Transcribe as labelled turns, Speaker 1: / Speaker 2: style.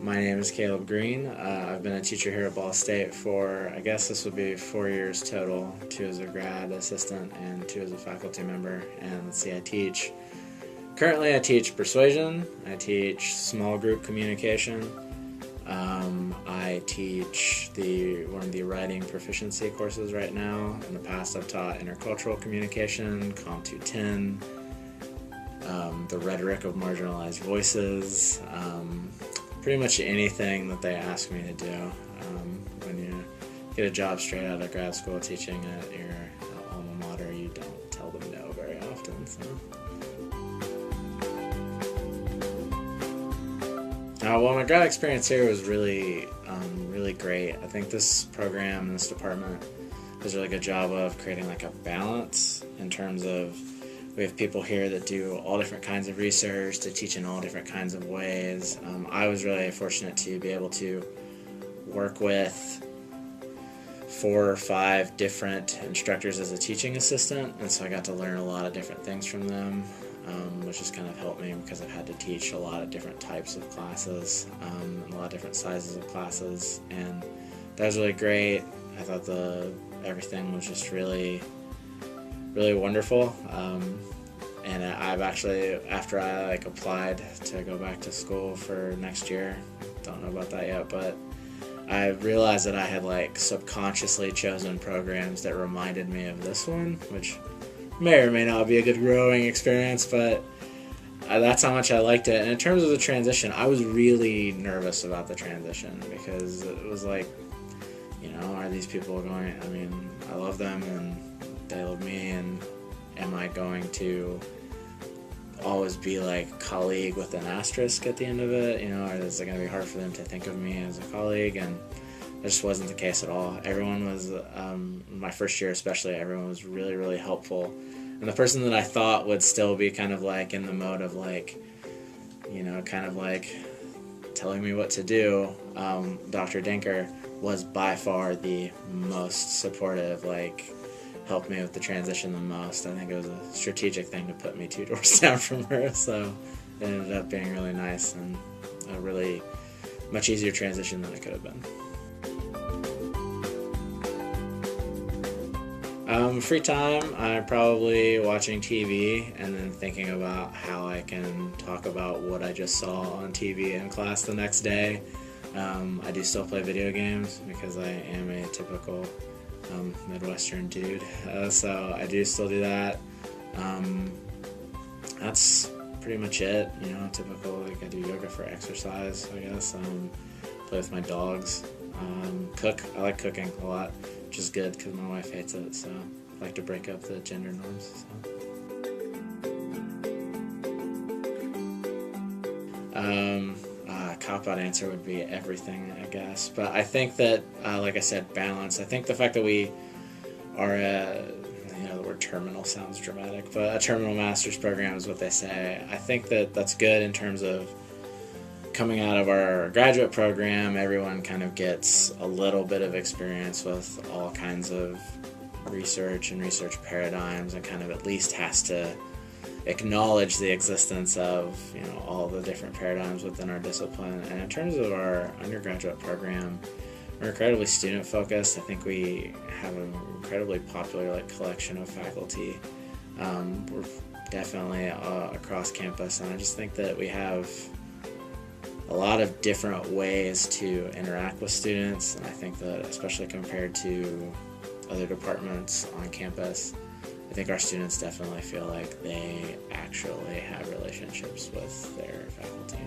Speaker 1: My name is Caleb Green. I've been a teacher here at Ball State for, I guess this would be 4 years total, 2 as a grad assistant and 2 as a faculty member. And let's see, currently I teach persuasion, I teach small group communication, I teach one of the writing proficiency courses right now. In the past I've taught intercultural communication, Com 210, the rhetoric of marginalized voices, pretty much anything that they ask me to do. When you get a job straight out of grad school teaching at your alma mater, you don't tell them no very often. So. Well, my grad experience here was really great. I think this program and this department does a really good job of creating like a balance in terms of we have people here that do all different kinds of research, to teach in all different kinds of ways. I was really fortunate to be able to work with 4 or 5 different instructors as a teaching assistant, and so I got to learn a lot of different things from them, which has kind of helped me because I've had to teach a lot of different types of classes, and a lot of different sizes of classes, and that was really great. I thought everything was just really wonderful, and I've actually, after I applied to go back to school for next year, don't know about that yet, but I realized that I had subconsciously chosen programs that reminded me of this one, which may or may not be a good growing experience, but that's how much I liked it. And in terms of the transition, I was really nervous about the transition because it was are these people going, I love them and they love me, and am I going to always be colleague with an asterisk at the end of it, or is it going to be hard for them to think of me as a colleague? And that just wasn't the case at all. Everyone was, my first year especially, everyone was really helpful. And the person that I thought would still be kind of in the mode of telling me what to do, Dr. Dinker was by far the most supportive, helped me with the transition the most. I think it was a strategic thing to put me 2 doors down from her, so it ended up being really nice and a really much easier transition than it could have been. Free time, I'm probably watching TV and then thinking about how I can talk about what I just saw on TV in class the next day. I do still play video games because I am a typical Midwestern dude, so I do still do that. That's pretty much it, typical, I do yoga for exercise, I guess. Play with my dogs, cook. I like cooking a lot, which is good because my wife hates it, so I like to break up the gender norms. Cop-out answer would be everything, I guess. But I think that, like I said, balance. I think the fact that we are the word terminal sounds dramatic, but a terminal master's program is what they say. I think that that's good in terms of coming out of our graduate program, everyone kind of gets a little bit of experience with all kinds of research and research paradigms and kind of at least has to acknowledge the existence of all the different paradigms within our discipline. And in terms of our undergraduate program, we're incredibly student focused. I think we have an incredibly popular collection of faculty. We're definitely across campus, and I just think that we have a lot of different ways to interact with students, and I think that especially compared to other departments on campus, I think our students definitely feel like they actually have relationships with their faculty.